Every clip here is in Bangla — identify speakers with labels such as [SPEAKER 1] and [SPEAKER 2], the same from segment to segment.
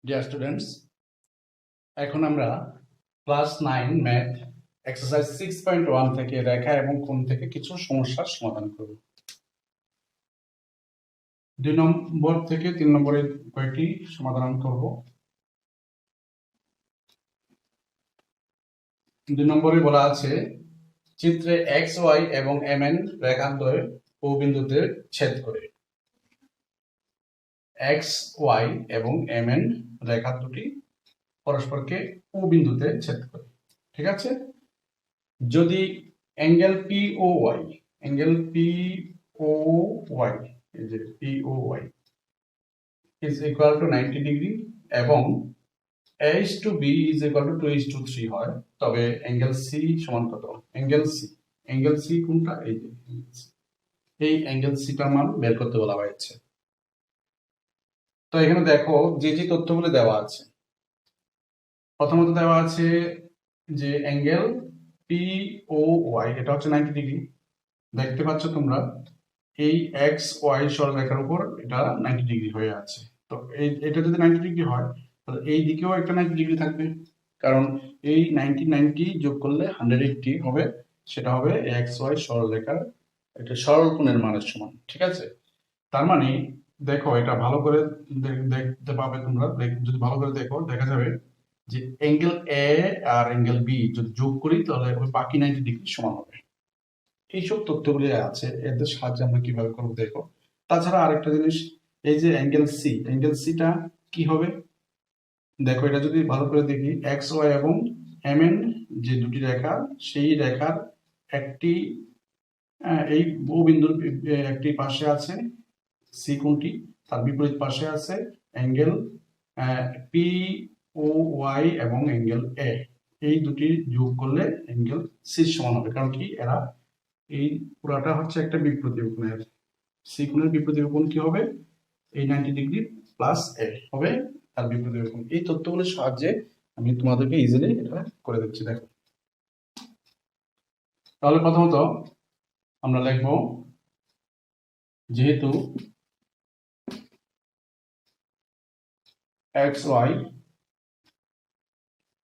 [SPEAKER 1] ডিয়ার স্টুডেন্টস, এখন আমরা ক্লাস 9 ম্যাথ এক্সারসাইজ 6.1 থেকে রেখা এবং কোণ থেকে কিছু সমস্যার সমাধান করব। 2 নম্বর থেকে 3 নম্বরের কয়েকটি সমাধান করব। 2 নম্বরে বলা আছে চিত্রে এক্স ওয়াই এবং এম এন রেখাদ্বয় ও বিন্দুতে ছেদ করে। এক্স ওয়াই এবং এম এন রেখা দুটি পরস্পরকে ও বিন্দুতে ছেদ করে। ঠিক আছে, যদি angle P O Y is equal to 90 degree এবং a is to b is equal to 2 is to 3 হয়, তবে অ্যাঙ্গেল সি সমান কত? অ্যাঙ্গেল সি কোনটা? এই অ্যাঙ্গেল সিটার মান বের করতে বলা হয়েছে। তো এখানে দেখো যে যে তথ্যগুলো দেওয়া আছে, প্রথমত দেওয়া আছে যে অ্যাঙ্গেল পি ও ওয়াই এটা হচ্ছে 90 ডিগ্রি। দেখতে পাচ্ছ তোমরা এই এক্স ওয়াই সরলরেখার উপর এটা 90 ডিগ্রি হয়ে আছে। তো এটা যদি 90 ডিগ্রি হয় তাহলে এই দিকেও একটা 90 ডিগ্রি থাকবে, কারণ এই 90 যোগ করলে 180 হবে, সেটা হবে এক্স ওয়াই সরলরেখার একটা সরল কোণের মানের সমান। ঠিক আছে, তার মানে দেখো এটা ভালো করে দেখতে পাবে তোমরা। যদি ভালো করে দেখো দেখা যাবে যে অ্যাঙ্গেল এ আর অ্যাঙ্গেল বি যদি যোগ করি তাহলে বাকি 90 ডিগ্রি সমান হবে। এইসব তথ্যগুলি আছে, এদের সাহায্যে আমরা কিভাবে করবো দেখো। তাছাড়া আরেকটা জিনিস, এই যে অ্যাঙ্গেল সিটা কি হবে দেখো, এটা যদি ভালো করে দেখি এক্স ওয়াই এবং এম এন যে দুটি রেখা, সেই রেখার একটি এই ও বিন্দুর একটি পাশে আছে সি কোণটি, তার বিপরীত পাশে আছে অ্যাঙ্গেল পি ও ওয়াই এবং অ্যাঙ্গেল এ। এই দুটি যোগ করলে অ্যাঙ্গেল সি সমান হবে, কারণ কি এরা এই পুরাটা হচ্ছে একটা বিপ্রতীয় কোণের। সি কোণের বিপ্রতীয় কোণ কি হবে? এই 90 ডিগ্রি প্লাস এ হবে তার বিপ্রতীয় কোণ। এই তথ্যগুলোর সাহায্যে আমি তোমাদেরকে ইজিলি এটা করে দিচ্ছি। দেখো, তাহলে প্রথমত আমরা লিখব যেহেতু এক্স ওয়াই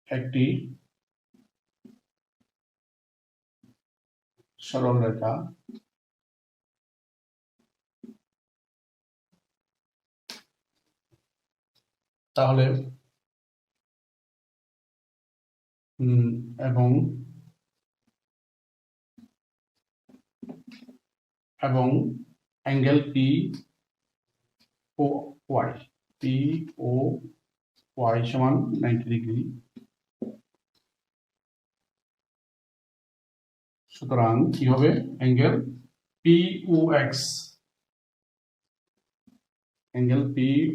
[SPEAKER 1] একটি সরল রেখা, তাহলে এবং অ্যাঙ্গেল পি ও ওয়াই সমান 90 ডিগ্রি। সুতরাং কি হবে? অ্যাঙ্গেল পি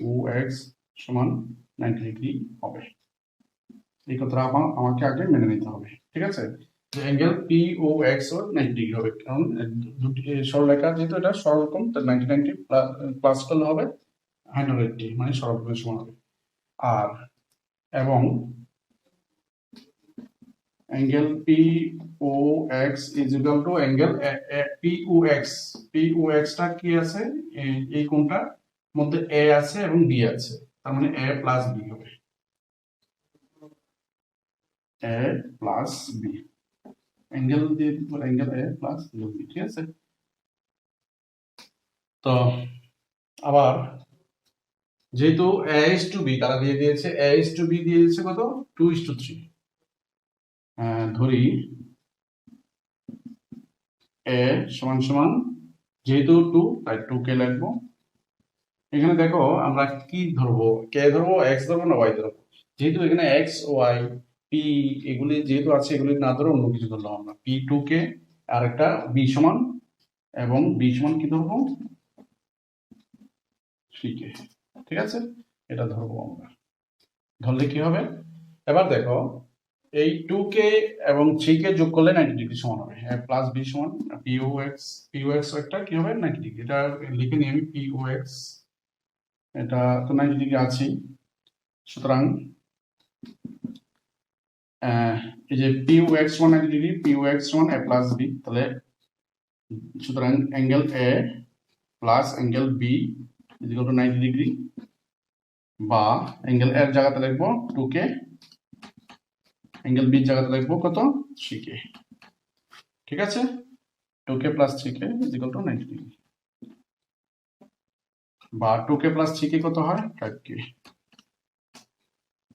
[SPEAKER 1] ও এক্স সমান 90 ডিগ্রি হবে। এই কথাটা আমাকে আগে মেনে নিতে হবে। ঠিক আছে, যে অ্যাঙ্গেল পি ও এক্স ও 90 ডিগ্রি হবে, কারণ দুটি সরলরেখা যেহেতু এটা সরলকোণ, তাই 90 প্লাস করলে হবে 180, মানে সরলকোণের সমান হবে। আর এবং angle P O X is equal to angle P O এক্সটা কি আছে? এই কোণটার মধ্যে এ আছে এবং বি আছে, তার মানে এ প্লাস বি হবে। এ প্লাস বি অ্যাঙ্গেল দিয়ে অ্যাঙ্গেল এ প্লাস বি। ঠিক আছে, তো আবার যেহেতু এ ইজ টু বি তারা দিয়ে দিয়েছে, এ ইজ টু বি দিয়ে দিয়েছে কত? 2:3। ধরি এ সমান সমান, যেহেতু 2 তাই 2 কে লিখবো। এখানে দেখো আমরা কি ধরবো, কে ধরবো, এক্স ধরবো না ওয়াই ধরবো? যেহেতু এখানে এক্স ওয়াই পি এগুলি যেহেতু আছে, এগুলি না ধরে অন্য কিছু ধরলাম আমরা। পি 2 কে আর একটা বি সমান, এবং বি সমান কি ধরবো? 3 কে। ঠিক আছে, এটা ধরবো আমরা। ধরলে কি হবে? এবার দেখো এই 2 কে এবং 3 কে যোগ করলে 90 ডিগ্রি সমান হবে। প্লাস বি সমান পি ও এক্স একটা কি হবে? 90 ডিগ্রি। এটা লিখে নিই আমি, পি ও এক্স এটা তো 90 ডিগ্রি আছেই। সুতরাং এই যে পি ও এক্স সমান 90 ডিগ্রি, পি ও এক্স সমান এ প্লাস বি, তাহলে সুতরাং angle A plus angle B is equal to 90 degree বা অ্যাঙ্গেল এর জায়গাতে লিখবো 2k, অ্যাঙ্গেল বির জায়গাতে লিখবো কত 3k। ঠিক আছে, 2k plus 3k is equal to 90 degree, বা 2k plus 3k কত হয় 5k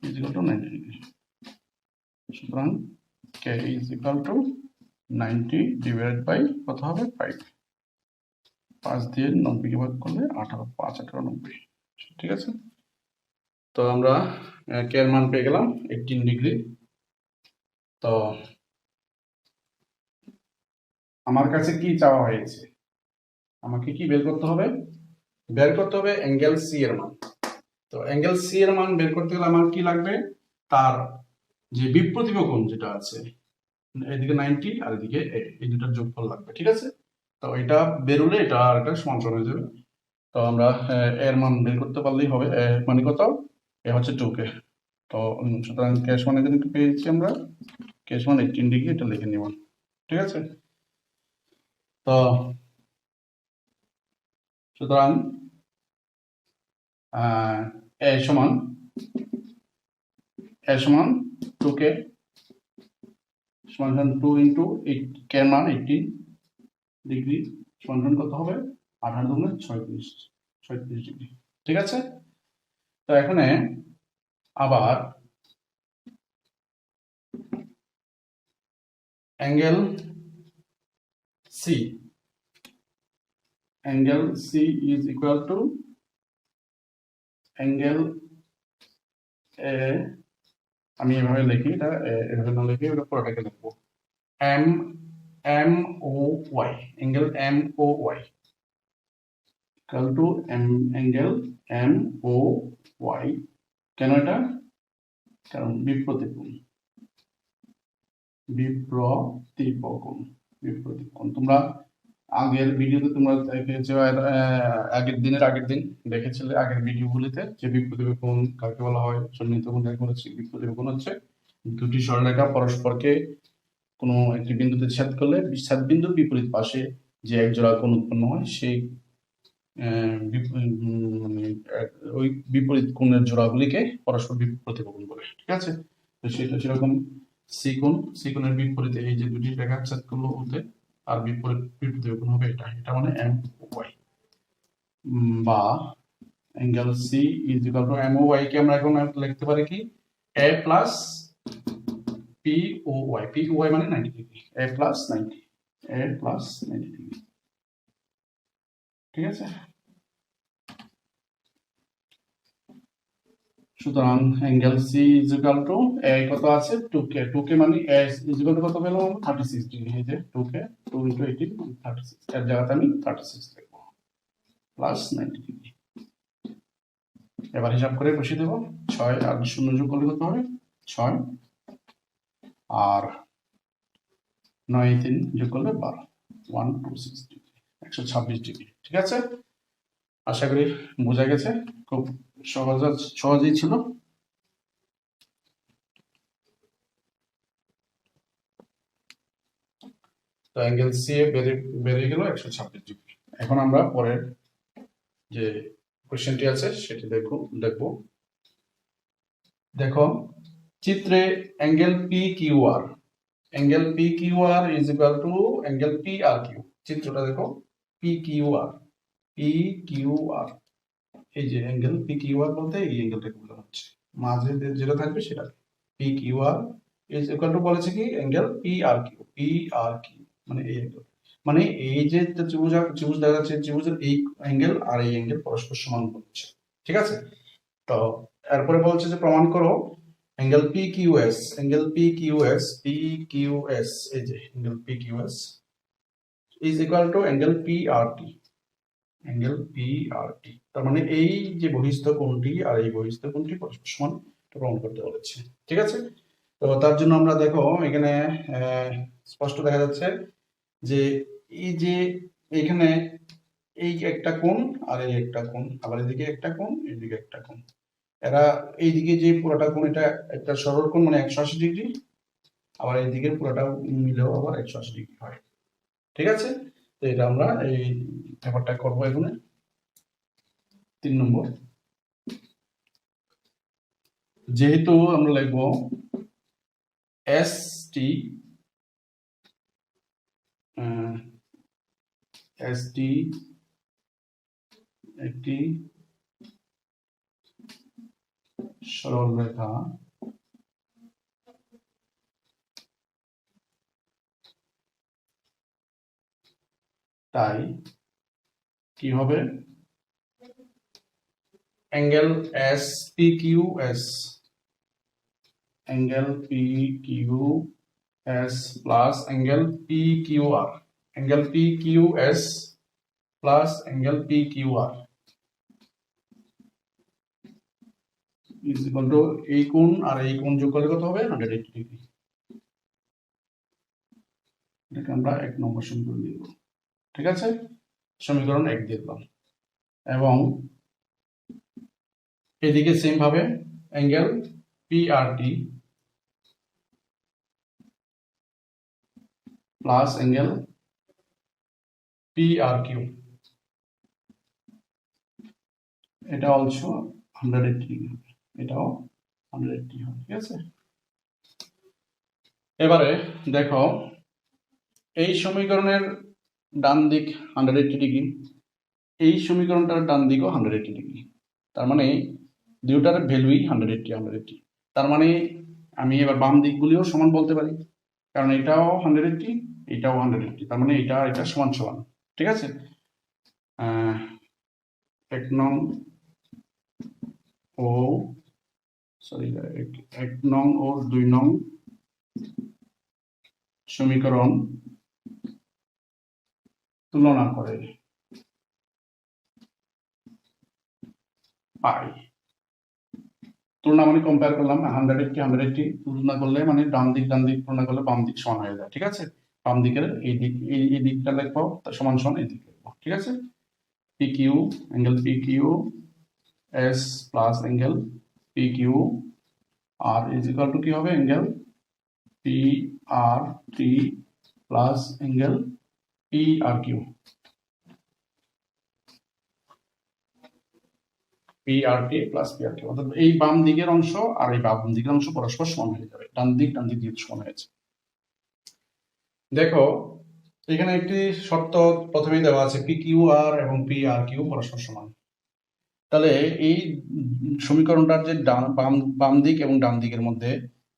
[SPEAKER 1] is equal to 90 degree. সুতরাং k is equal to 90 divided by কত হবে 5, 5 দিয়ে 90 কে ভাগ করলে 18, 5 18 90। ঠিক আছে, তো আমরা k এর মান পেয়ে গেলাম 18 ডিগ্রি। তো আমার কাছে কি চাওয়া হয়েছে, আমাকে কি বের করতে হবে, বের করতে হবে অ্যাঙ্গেল সি এর মান। তো অ্যাঙ্গেল সি এর মান বের করতে গেলে আমার কি লাগবে, তার যে বিপ্রতিভ কোণ যেটা আছে, এদিকে 90 আর এদিকে এই দুটার যোগফল লাগবে। ঠিক আছে, তো এটা বেরোলে এটা আর একটা সমান হয়ে যাবে। তো আমরা এর মান বের করতে পারলেই হবে। মানে কত, এ হচ্ছে 2k। তো সুতরাং ক্যাশ মানে কিন্তু পেয়েছি আমরা, ক্যাশ মান 18 ডিগ্রি, এটা লিখে নিব। ঠিক আছে, তো সুতরাং এ সমান 2k সমান 2 ইন্টু 8, কে মান 18 ডিগ্রি সমান কত হবে 18 দুগুণে 36 ডিগ্রি। ঠিক আছে, তো এখানে আবার angle C is equal to angle A, আমি এভাবে লিখি, এটা এভাবে না লিখে এটা পুরোটাকে লিখবো MOY, angle MOY equal to angle MOY। কেন এটা, কারণ বিপ্রতীপ কোণ। তোমরা আগের ভিডিওতে তোমরা দেখেছো, আগের দিন দেখেছিলে আগের ভিডিওগুলিতে যে বিপ্রতীপ কোণ কাকে বলা হয়, সন্নিহিত কোণ কাকে বলা হয়। বিপ্রতীপ কোণ হচ্ছে দুটি সরলরেখা পরস্পরকে কোনো একটি বিন্দুতে ছেদ করলে ছেদ বিন্দুর বিপরীত পাশে যে এক জোড়া কোণ উৎপন্ন হয়, সেই মানে ওই বিপরীত কোণের জোড়াগুলিকে পরস্পর বিপ্রতীপ কোণ বলে। ঠিক আছে, তো সেটা সেরকম সি কোণের বিপরীতে এই যে দুটি রেখা ছেদ করলো ওতে, আর বিপরীত কোণ হবে এটা মানে MOY, বা angle C is equal to MOY কে আমরা এখন লিখতে পারি কি A প্লাস POY মানে 90 ডিগ্রি, A প্লাস 90 ডিগ্রি। ঠিক আছে, সুতরাং angle C is equal to A কত আছে 2k মানে এ ইজ ইকুয়াল টু কত পেলাম আমরা 36 ডিগ্রি। এই যে 2k 2 ইনটু 18 36, এর জায়গাতে আমি 36 লিখব প্লাস 90 ডিগ্রি। এবার হিসাব করে বসিয়ে দেব, 6 আর 0 যোগ করলে কত হবে 6, আর 9 3 যোগ করলে 12, 126 ডিগ্রি, 126 ডিগ্রি। ঠিক আছে, আশা করি বোঝা গেছে, খুব সহজেই ছিল। তো অ্যাঙ্গেল সি বেরিয়ে গেল 126 ডিগ্রি। এখন আমরা পরের যে কোশ্চেনটি আছে সেটি দেখো চিত্রে angle PQR is equal to angle PRQ। চিত্রটা দেখো PQR, এই যে অ্যাঙ্গেল PQR বলতে এই অ্যাঙ্গেলটাকে বলা হচ্ছে, মাঝে যেটা থাকবে সেটা PQR ইজ ইকুয়াল টু বলেছে কি অ্যাঙ্গেল PRQ মানে এই অ্যাঙ্গেল, মানে এই যে ত্রিভুজ দেখা যাচ্ছে, ত্রিভুজের এই অ্যাঙ্গেল আর এই অ্যাঙ্গেল পরস্পর সমান হচ্ছে। ঠিক আছে, তো এরপরে বলছে যে প্রমাণ করো অ্যাঙ্গেল PQS, এই যে angle PQS is equal to angle PRT, তার মানে এই যে বহিস্থ কোণটি আর এই বহিস্থ কোণটি পরস্পর সমান প্রমাণ করতে বলেছে। ঠিক আছে, তো তার জন্য আমরা দেখো এখানে স্পষ্ট দেখা যাচ্ছে যে এই যে এখানে এই একটা কোণ আর এই একটা কোণ, আবার এদিকে একটা কোণ এদিকে একটা কোণ, এরা এইদিকে যে পুরোটা কোণ এটা একটা সরল কোণ মানে 180 ডিগ্রি, আবার এইদিকের পুরোটা মিলেও আবার 180 ডিগ্রি হয়। ঠিক আছে, তো এটা আমরা এই ব্যাপারটা করবো এখানে 3 নম্বর। যেহেতু আমরা লিখবো এস টি একটি সরল রেখা তাই কি হবে angle S P Q S plus angle P Q R plus angle P Q R is equal to এই কোণ আর এই কোণ যোগ করলে কত হবে 180 ডিগ্রি। এটাকে আমরা 1 নম্বর সমীকরণ দিয়ে দেবো। ঠিক আছে, সমীকরণ 1 দিয়ে দিলাম। এবং এদিকে সেম ভাবে অ্যাঙ্গেল পিআরটি প্লাস অ্যাঙ্গেল পিআরকিউ, এটা অলসো 180 ডিগ্রি, এটাও 180 হবে। ঠিক আছে, এবারে দেখো এই সমীকরণের ডান দিক 180 ডিগ্রি, এই সমীকরণটার ডান দিকও 180 ডিগ্রি, তার মানে দুটার ভ্যালুই 180। তার মানে আমি এবার বাম দিকগুলিও সমান বলতে পারি, কারণ এটাও 180 এটাও 180, তার মানে এটা সমান সমান। ঠিক আছে, 1 নং ও 2 নং সমীকরণ তুলনা করে পাই। তুলনা মানে কম্পেয়ার করলাম, 180 তুলনা করলে মানে ডান দিক তুলনা করলে বাম দিক সমান হয়ে যায়। ঠিক আছে, বাম দিকের এই দিকটা লিখবো সমান সমান এই দিক লিখবো। ঠিক আছে, P Q angle P Q S plus angle P Q R is equal to কি হবে angle P R T plus angle P R Q, PRT plus PRT, অর্থাৎ এই বাম দিকের অংশ আর এই বাম দিকের অংশ পরস্পর সমান হয়ে যাবে, ডান দিক যেহেতু সমান হয়েছে। দেখো এখানে একটি শর্ত প্রথমেই দেওয়া আছে পি কিউ আর এবং পি আর কিউ পরস্পর সমান। তাহলে এই সমীকরণটার যে বাম দিক এবং ডান দিকের মধ্যে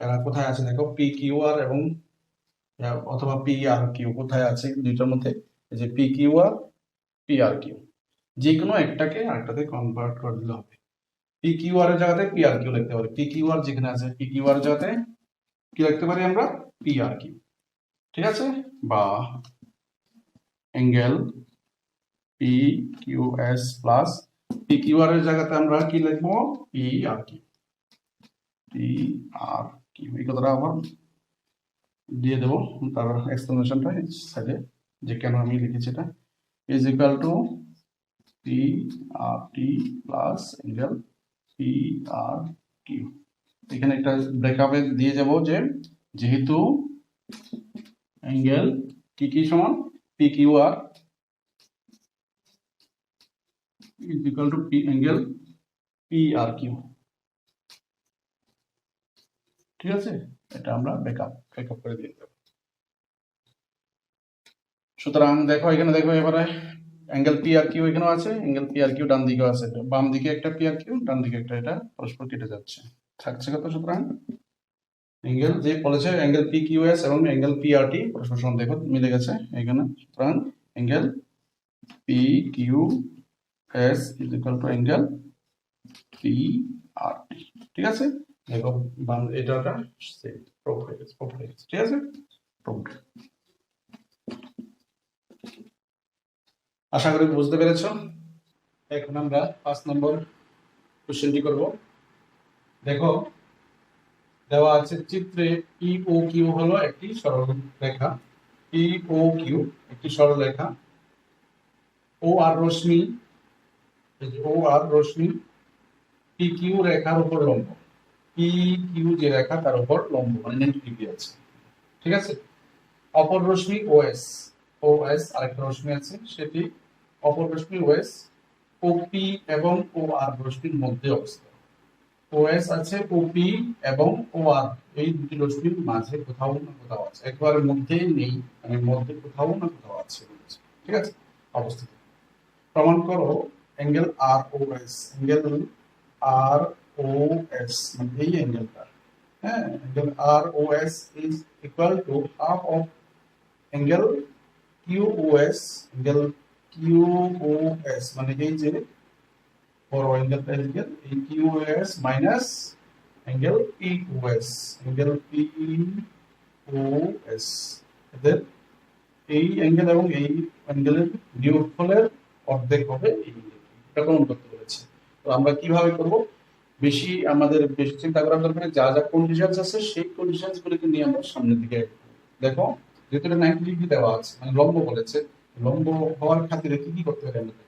[SPEAKER 1] এরা কোথায় আছে দেখো, পি কিউ আর এবং অথবা পি আর কিউ কোথায় আছে দুইটার মধ্যে, যে পি কিউ আর পি আর কিউ, যে কোনো একটাকে আরেকটাতে কনভার্ট করে দিলে হবে। পি কিউ আর এর জায়গাতে পি আর কিউ লিখতে পারি, পি কিউ আর যেখানে আছে পি কিউ আর এর জায়গাতে কি লিখতে পারি আমরা পি আর কিউ। ঠিক আছে, বা angle P Q S plus P Q R এর জায়গাতে আমরা কি লিখবো পি আর কিউ, এই কথাটা আবার দিয়ে দেবো তার এক্সপ্লেনেশনটা সাইডে, যে কেন আমি লিখেছি এটা, is equal to P R T plus angle P R Q. এখানে একটা ব্রেকআপে দিয়ে যাব যে যেহেতু অ্যাঙ্গেল কি সমান P Q R is equal to P angle P R Q. ঠিক আছে, এটা আমরা ব্রেকআপ করে দিয়ে দেব। সুতরাং দেখো এখানে দেখো এবারে অ্যাঙ্গেল পি আর কিউ এখানেও আছে, অ্যাঙ্গেল পি আর কিউ ডান দিকেও আছে, বাম দিকে একটা পি আর কিউ ডান দিকে একটা, এটা পরস্পর কেটে যাচ্ছে, থাকছে কত। সুতরাং অ্যাঙ্গেল যে বলেছে অ্যাঙ্গেল পি কিউ এস এবং অ্যাঙ্গেল পি আর টি পরস্পর সমান, দেখো মিলে গেছে এখানে। সুতরাং angle P Q S is equal to angle P R T. ঠিক আছে, দেখো এটা প্রুফ হয়ে গেছে। ঠিক আছে, প্রুফ। আশা করি বুঝতে পেরেছ। এখন আমরা 5 নম্বর কোশ্চেনটি করব। দেখো দেওয়া আছে চিত্রে ই ও কিউ হলো একটি সরল রেখা, ই ও কিউ একটি সরল রেখা, ও আর রশ্মি পি কিউ রেখার উপর লম্ব, পি কিউ যে রেখা তার উপর লম্ব মানে 90 ডিগ্রি আছে। ঠিক আছে, অপর রশ্মি ও এস আরেকটা রশ্মি আছে, সেটি অপর রশ্মি ও এস ও পি এবং ও আর রশ্মির মধ্যে অবস্থিত। ওএস আছে, ওপি এবং ওআর, এই দুটি রশ্মির মাঝে কোথাও না কোথাও আছে, একবারে মধ্যেই নেই, মানে মধ্যে কোথাও না কোথাও আছে, ঠিক আছে অবস্থিত। প্রমাণ করো angle R O S, angle R O S মানে এই অ্যাঙ্গেলটা, হ্যাঁ, angle R O S is equal to half of angle Q O S, angle Q O S মানে এই যে বড় অ্যাঙ্গেলটা, অ্যাঙ্গেল এই Q O S minus angle P O S, angle P O S, এদের এই অ্যাঙ্গেল এবং এই অ্যাঙ্গেলের বিয়োগফলের অর্ধেক হবে এই অ্যাঙ্গেল, এটা প্রমাণ করতে বলেছে। তো আমরা কিভাবে করব, আমাদের বেশি চিন্তা করার দরকার নেই, যা যা কন্ডিশনস আছে সেই কন্ডিশনস গুলোকে নিয়ে আমরা সামনের দিকে দেখো, যেহেতু 90 ডিগ্রি দেওয়া আছে মানে লম্ব বলেছে, লম্ব হওয়ার খাতিরে কি কি করতে হবে আমাদের।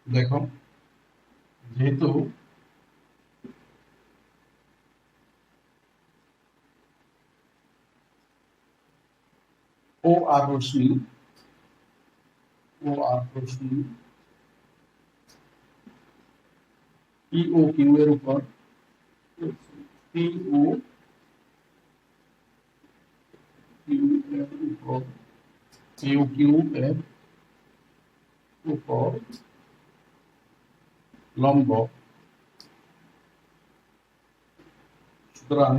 [SPEAKER 1] দেখো যেহেতু ও আর রশ্মি, ও আর রশ্মি পি ও কিউ এর উপর, পি ও কিউ এর উপর, পি ও কিউ এর উপর লম্ব, সুতরাং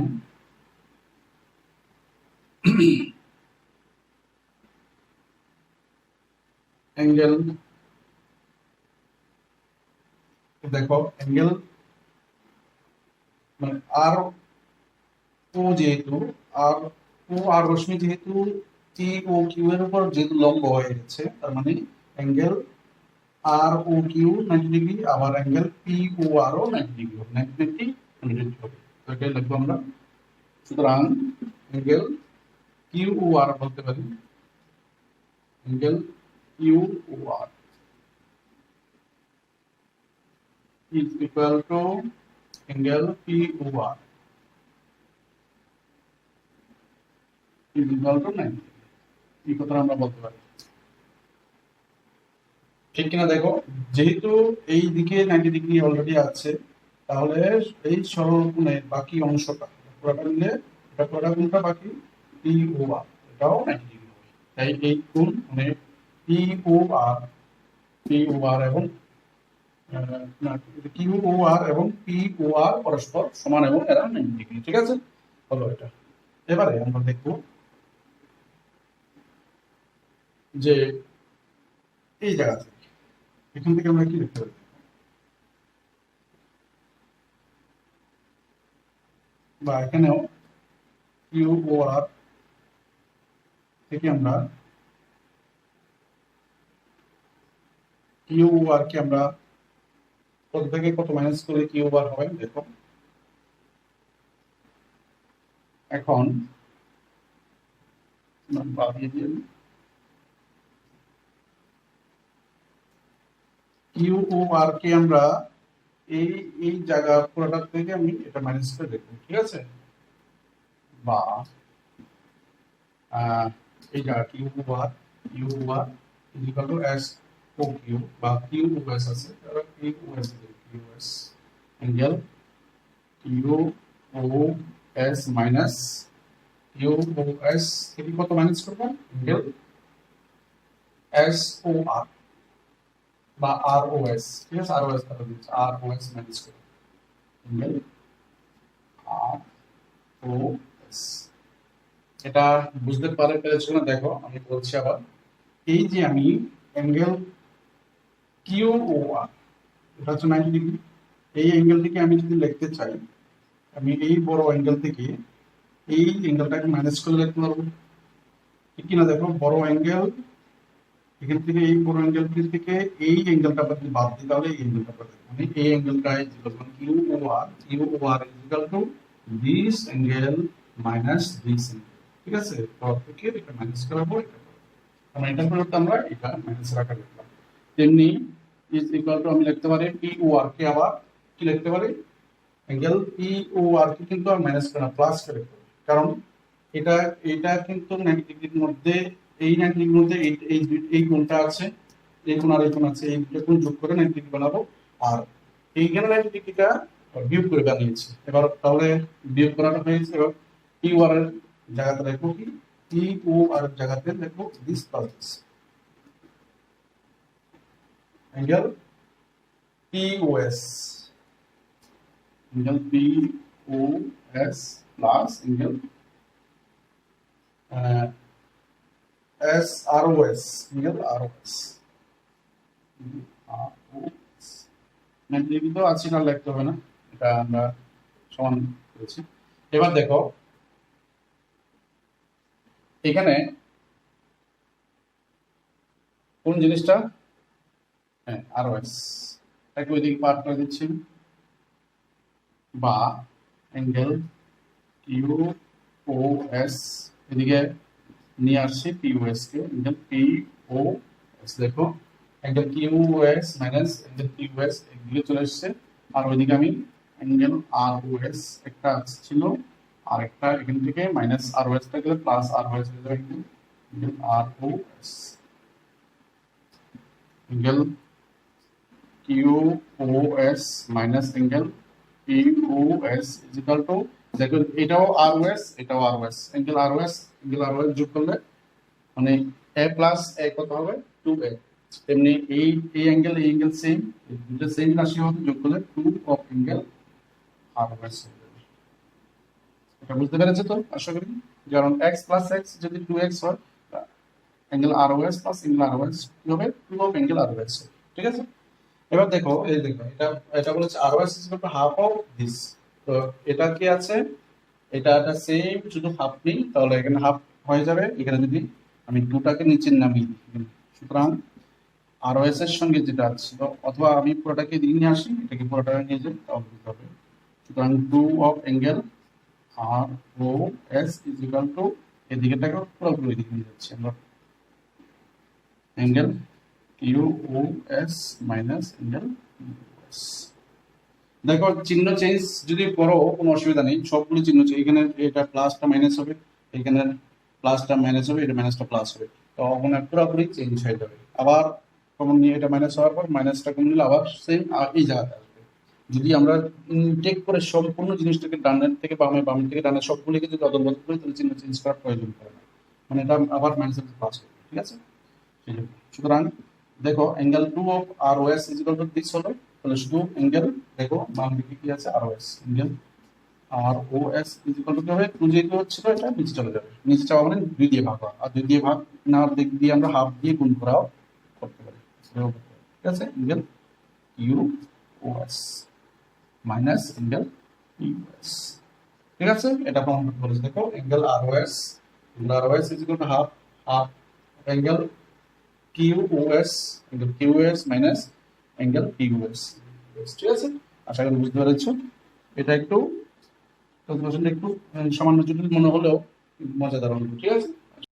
[SPEAKER 1] অ্যাঙ্গেল, দেখো অ্যাঙ্গেল মানে আর ও যেহেতু আর ও আর রশ্মি যেহেতু টি ও কিউ এর উপর যেহেতু লম্ব হয়ে গেছে, তার মানে angle R O Q 90 degree, আবার অ্যাঙ্গেল পি ও আর ও 90 ডিগ্রি হবে, 90 ডিগ্রি 90 ডিগ্রি হবে, তো এটাই লিখবো আমরা। সুতরাং অ্যাঙ্গেল কিউ ও আর বলতে পারি, angle Q O R is equal to angle POR is equal to 90, এই কথাটা আমরা বলতে পারি, ঠিক কিনা দেখো। যেহেতু এই দিকে 90 ডিগ্রি অলরেডি আছে, তাহলে এই সরলকোণের বাকি অংশটা পুরোটা মিলে এটা পুরোটা কোণটা বাকি POR এটাও 90 ডিগ্রি হবে, তাই এই কোণ মানে POR এবং QOR এবং POR পরস্পর সমান এবং এরা 90 ডিগ্রি, ঠিক আছে হলো এটা। এবারে আমরা দেখব যে এই জায়গা থেকে, এখান থেকে আমরা কি লিখতে পারি, বা এখানেও QOR থেকে আমরা QOR কে আমরা কত থেকে কত মাইনাস করলে QOR হবে দেখো। এখন QOR কে আমরা এই এই জায়গা পুরোটা থেকে আমি এটা মাইনাস করে দেখব, ঠিক আছে, বা এই জায়গা QOR is equal to S O Q বা QOS আছে, তাহলে QOS angle QOS minus QOS থেকে কত মাইনাস করব, অ্যাঙ্গেল SOR বা ROS, ঠিক আছে, ROS তাহলে দিচ্ছি ROS মাইনাস করব অ্যাঙ্গেল ROS। এটা বুঝতে পেরেছো না? দেখো আমি বলছি আবার, এই যে আমি অ্যাঙ্গেল QOR এটা হচ্ছে 90 ডিগ্রি, এই অ্যাঙ্গেলটিকে আমি যদি লিখতে চাই, আমি এই বড় অ্যাঙ্গেল থেকে এই অ্যাঙ্গেলটাকে মাইনাস করে লিখতে পারবো, ঠিক কিনা দেখো। বড় অ্যাঙ্গেল এখান থেকে এই বড় অ্যাঙ্গেলটি থেকে এই অ্যাঙ্গেলটা যদি বাদ দিই তাহলে এই অ্যাঙ্গেলটা পাবো, মানে এই অ্যাঙ্গেলটা is equal to QOR is equal to this angle minus this angle, ঠিক আছে, তো থেকে এটা মাইনাস করাবো, এটা আমরা এটার পরিবর্তে আমরা এটা মাইনাস রাখা লিখলাম। তেমনি ইজ ইকুয়াল টু আমি লিখতে পারি POR কে আবার কি লিখতে পারি, অ্যাঙ্গেল পি ও আর কে কিন্তু আর মাইনাস করে না, প্লাস করে করবে। কারণ এটা এটা কিন্তু 90 ডিগ্রির মধ্যে, এই 90 ডিগ্রির মধ্যে এই কোণটা আছে, এই কোণ আর এই কোণ আছে, এই দুটো কোণ যোগ করে 90 ডিগ্রি বানাবো। আর এইখানে 90 ডিগ্রিটা বিয়োগ করে বানিয়েছি। এবার তাহলে বিয়োগ করাটা হয়েছে। এবার পি ও আর এর জায়গাতে রাখবো কি, পি ও আর এর জায়গাতে রাখবো this plus this, angle POS, angle POS plus angle SROS, angle ROS, ROS। লিখিত আছে না, লিখতে হবে না, এটা আমরা সমান করেছি। এবার দেখো এখানে কোন জিনিসটা, হ্যাঁ ROS, তাকে ওইদিকে পার করে দিচ্ছি, বা অ্যাঙ্গেল QOS এদিকে নিয়ে আসছি POS কে, অ্যাঙ্গেল POS, দেখো angle QOS minus angle POS এদিকে চলে এসেছে। আর ওইদিকে আমি অ্যাঙ্গেল ROS একটা ছিল, আর একটা এখান থেকে মাইনাস ROS টা গেলে প্লাস ROS হয়ে যাবে, angle ROS, angle QOS minus angle POS is equal to, দেখো এটাও ROS এটাও ROS, অ্যাঙ্গেল ROS যোগ করলে মানে a প্লাস a কত হবে 2a। তেমনি এই অ্যাঙ্গেল সেম, দুটো সেম রাশি হবে, যোগ করলে 2 অফ অ্যাঙ্গেল ROS হবে। এটা বুঝতে পেরেছো তো আশা করি। কারণ x প্লাস x যদি 2x হয়, angle ROS plus angle ROS কি হবে 2 অফ অ্যাঙ্গেল ROS, ঠিক আছে। এবার দেখো এই দেখো এটা বলেছে ROS is equal to half of this, তো এটা কি আছে, এটা সেম, শুধু হাফ নেই, তাহলে এখানে হাফ হয়ে যাবে। এখানে যদি আমি 2টাকে নিচে নামিয়ে দিই, সুতরাং ROS এর সঙ্গে যেটা আছে, অথবা আমি পুরোটাকে দিয়ে নিয়ে আসি, এটাকে পুরোটাকে নিয়ে যাই, তাহলে দিতে হবে। সুতরাং 2 of angle ROS is equal to, এদিকেটাকে পুরোপুরি এদিকে নিয়ে যাচ্ছি আমরা, angle QOS minus angle POS। দেখো চিহ্ন চেঞ্জ যদি করো কোনো অসুবিধা নেই, সবগুলো চিহ্ন চেঞ্জ, এখানে এটা প্লাসটা মাইনাস হবে, এখানে প্লাসটা মাইনাস হবে, এটা মাইনাসটা প্লাস হবে, তো ওখানে পুরোপুরি চেঞ্জ হয়ে যাবে। আবার কমন নিয়ে এটা মাইনাস হওয়ার পর মাইনাসটা কমন নিলে আবার সেম এই জায়গাতে আসবে। যদি আমরা টেক করে সম্পূর্ণ জিনিসটাকে ডানের থেকে বামে, বাম থেকে ডানে সবগুলিকে যদি অদল বদল করি, তাহলে চিহ্ন চেঞ্জ করার প্রয়োজন পড়ে না, মানে এটা আবার মাইনাস প্লাস হবে, ঠিক আছে। সুতরাং দেখো angle 2 of ROS is equal to this হলো, তাহলে শুধু অ্যাঙ্গেল দেখো বাম দিকে কি আছে ROS, angle ROS is equal to কি হবে 2 যেহেতু হচ্ছিল এটা নিচে চলে যাবে, নিচে যাওয়া মানে 2 দিয়ে ভাগ হওয়া, আর 2 দিয়ে ভাগ না দিক দিয়ে আমরা হাফ দিয়ে গুণ করাও করতে পারি, ঠিক আছে। Angle QOS minus angle POS, ঠিক আছে। এটা প্রমাণ করতে বলেছে, দেখো angle ROS is equal to half angle QOS minus angle POS, ঠিক আছে। আশা করি বুঝতে পেরেছো। এটা একটু সামান্য জটিল মনে হলেও মজাদার অঙ্ক, ঠিক আছে।